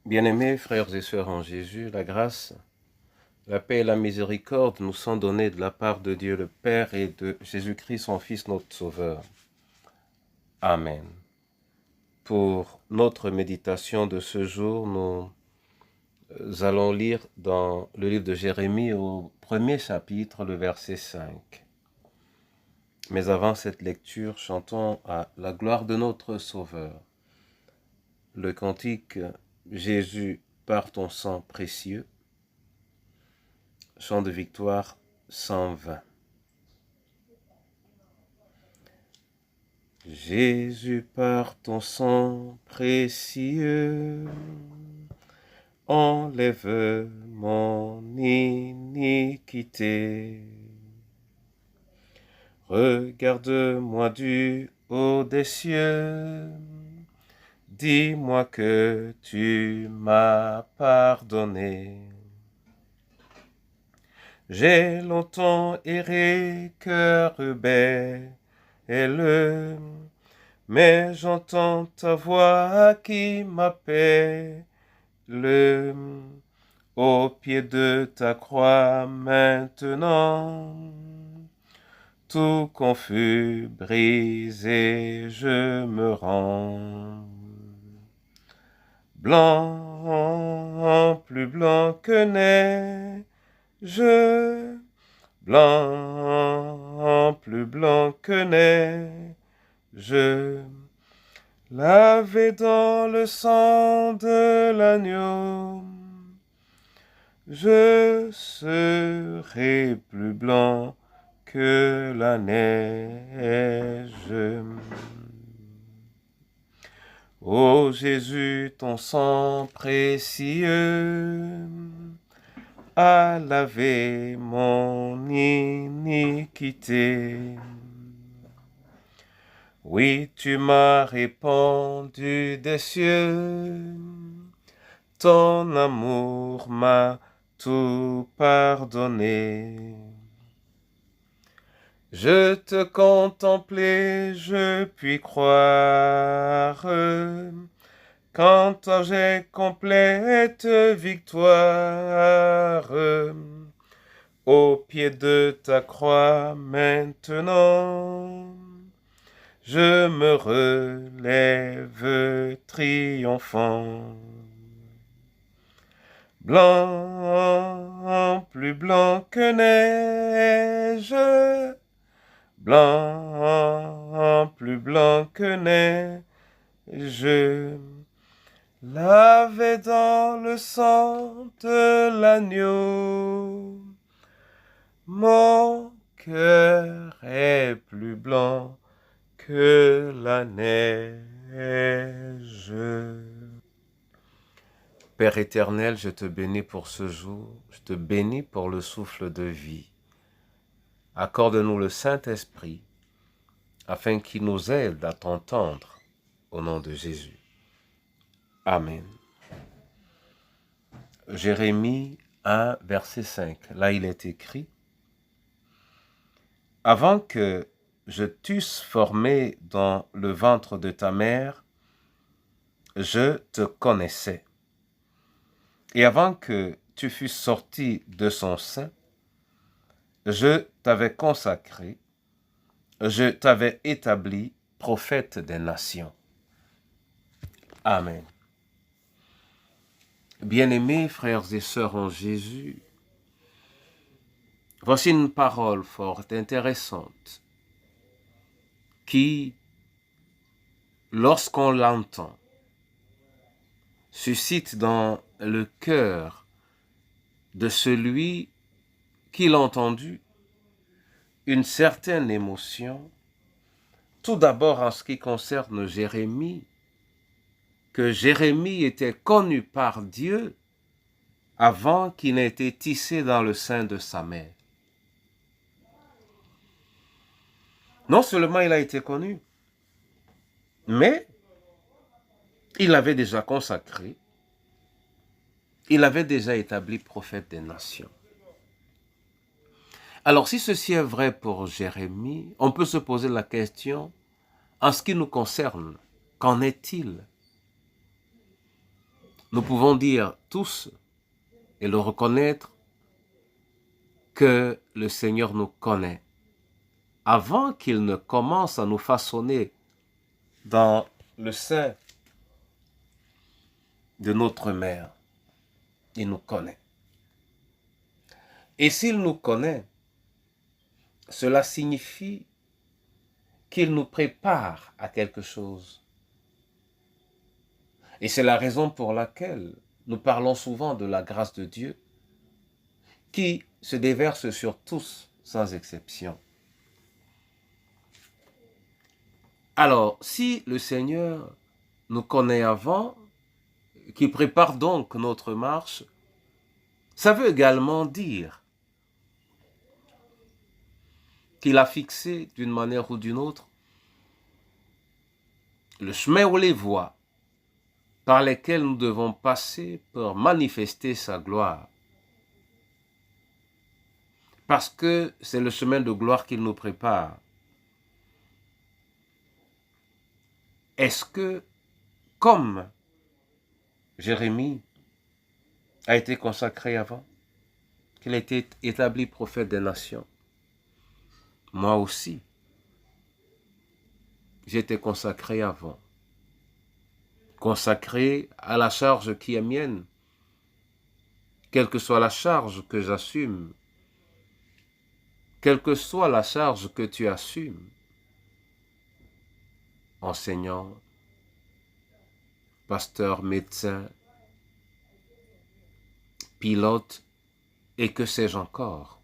Bien-aimés frères et sœurs en Jésus, la grâce, la paix et la miséricorde nous sont données de la part de Dieu le Père et de Jésus-Christ, son Fils, notre Sauveur. Amen. Pour notre méditation de ce jour, nous allons lire dans le livre de Jérémie au premier chapitre, le verset 5. Mais avant cette lecture, chantons à la gloire de notre Sauveur le cantique « Jésus, par ton sang précieux », chant de victoire 120. Jésus, par ton sang précieux, enlève mon iniquité. Regarde-moi du haut des cieux, dis-moi que tu m'as pardonné. J'ai longtemps erré, cœur rebelle, mais j'entends ta voix qui m'appelle. Au pied de ta croix maintenant, tout confus, brisé, je me rends. Blanc, plus blanc que neige, blanc, plus blanc que neige, lavé dans le sang de l'agneau, je serai plus blanc que la neige. Ô Jésus, ton sang précieux a lavé mon iniquité. Oui, tu m'as répandu des cieux, ton amour m'a tout pardonné. Je te contemplais, je puis croire, qu'en toi j'ai complète victoire. Au pied de ta croix maintenant, je me relève triomphant. Blanc, plus blanc que neige, blanc, plus blanc que neige, lavé dans le sang de l'agneau, mon cœur est plus blanc que la neige. Père éternel, je te bénis pour ce jour, je te bénis pour le souffle de vie. Accorde-nous le Saint-Esprit, afin qu'il nous aide à t'entendre, au nom de Jésus. Amen. Jérémie 1, verset 5. Là, il est écrit « Avant que je t'eusse formé dans le ventre de ta mère, je te connaissais. Et avant que tu fusses sorti de son sein, je t'avais consacré, je t'avais établi prophète des nations. » Amen. Bien-aimés frères et sœurs en Jésus, voici une parole forte, intéressante, qui, lorsqu'on l'entend, suscite dans le cœur de celui qui l'a entendu une certaine émotion, tout d'abord en ce qui concerne Jérémie, que Jérémie était connu par Dieu avant qu'il n'ait été tissé dans le sein de sa mère. Non seulement il a été connu, mais il avait déjà consacré, il avait déjà établi prophète des nations. Alors si ceci est vrai pour Jérémie, on peut se poser la question, en ce qui nous concerne, qu'en est-il? nous pouvons dire tous et le reconnaître que le Seigneur nous connaît. Avant qu'il ne commence à nous façonner dans le sein de notre mère, il nous connaît. Et s'il nous connaît, cela signifie qu'il nous prépare à quelque chose. Et c'est la raison pour laquelle nous parlons souvent de la grâce de Dieu qui se déverse sur tous sans exception. Alors, si le Seigneur nous connaît avant, qui prépare donc notre marche, ça veut également dire qu'il a fixé d'une manière ou d'une autre le chemin ou les voies par lesquelles nous devons passer pour manifester sa gloire. Parce que c'est le chemin de gloire qu'il nous prépare. Est-ce que, comme Jérémie a été consacré avant, qu'il a été établi prophète des nations, moi aussi, j'ai été consacré avant, consacré à la charge qui est mienne, quelle que soit la charge que j'assume, quelle que soit la charge que tu assumes, enseignant, pasteur, médecin, pilote, et que sais-je encore.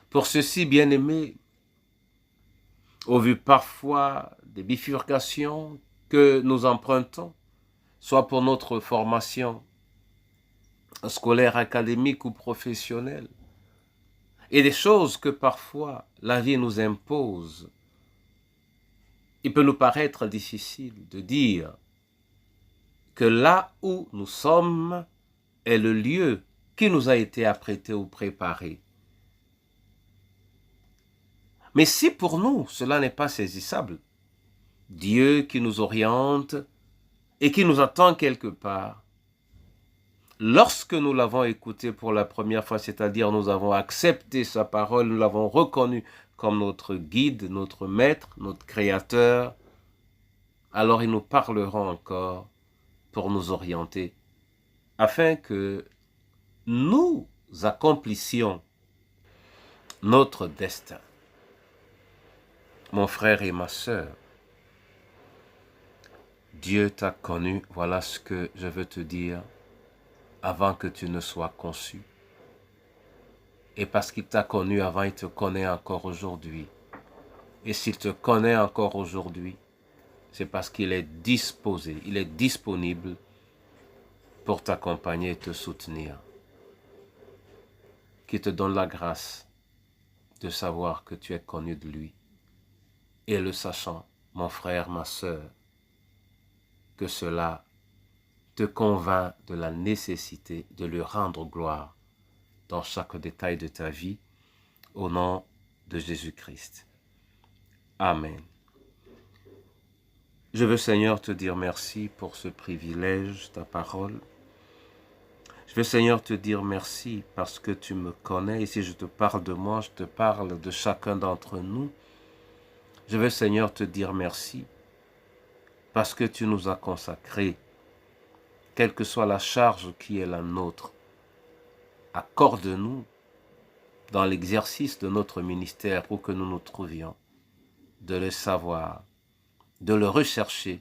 Pour ceci, bien-aimés, au vu parfois des bifurcations que nous empruntons, soit pour notre formation scolaire, académique ou professionnelle, et des choses que parfois la vie nous impose, il peut nous paraître difficile de dire que là où nous sommes est le lieu qui nous a été apprêté ou préparé. Mais si pour nous cela n'est pas saisissable, Dieu qui nous oriente et qui nous attend quelque part, lorsque nous l'avons écouté pour la première fois, c'est-à-dire nous avons accepté sa parole, nous l'avons reconnu comme notre guide, notre maître, notre créateur, alors il nous parlera encore pour nous orienter, afin que nous accomplissions notre destin. Mon frère et ma sœur, Dieu t'a connu, voilà ce que je veux te dire, avant que tu ne sois conçu. Et parce qu'il t'a connu avant, il te connaît encore aujourd'hui. Et s'il te connaît encore aujourd'hui, c'est parce qu'il est disposé, il est disponible pour t'accompagner et te soutenir. Qu'il te donne la grâce de savoir que tu es connu de lui. Et le sachant, mon frère, ma sœur, que cela te convainc de la nécessité de lui rendre gloire dans chaque détail de ta vie, au nom de Jésus-Christ. Amen. Je veux, Seigneur, te dire merci pour ce privilège, ta parole. Je veux, Seigneur, te dire merci parce que tu me connais. Et si je te parle de moi, je te parle de chacun d'entre nous. Je veux, Seigneur, te dire merci parce que tu nous as consacrés, quelle que soit la charge qui est la nôtre. Accorde-nous, dans l'exercice de notre ministère où que nous nous trouvions, de le savoir, de le rechercher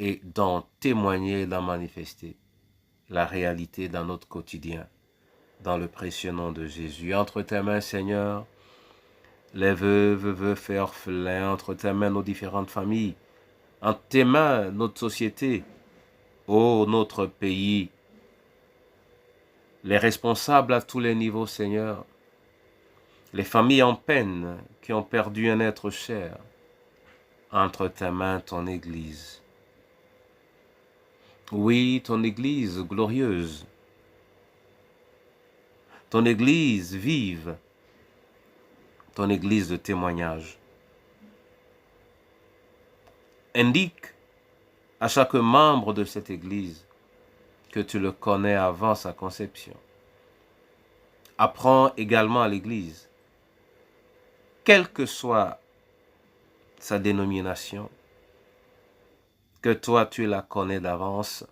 et d'en témoigner et d'en manifester la réalité dans notre quotidien, dans le précieux nom de Jésus. Entre tes mains, Seigneur, les veuves, veufs et orphelins, entre tes mains, nos différentes familles, entre tes mains, notre société, ô notre pays, les responsables à tous les niveaux, Seigneur, les familles en peine qui ont perdu un être cher, entre tes mains, ton Église. Oui, ton Église glorieuse, ton Église vive, ton Église de témoignage. Indique à chaque membre de cette Église que tu le connais avant sa conception. Apprends également à l'Église, quelle que soit sa dénomination, que toi tu la connais d'avance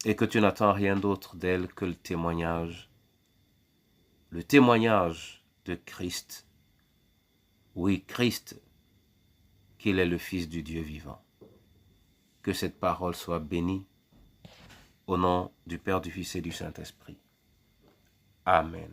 et que tu n'attends rien d'autre d'elle que le témoignage de Christ. Oui, Christ, qu'il est le Fils du Dieu vivant. Que cette parole soit bénie au nom du Père, du Fils et du Saint-Esprit. Amen.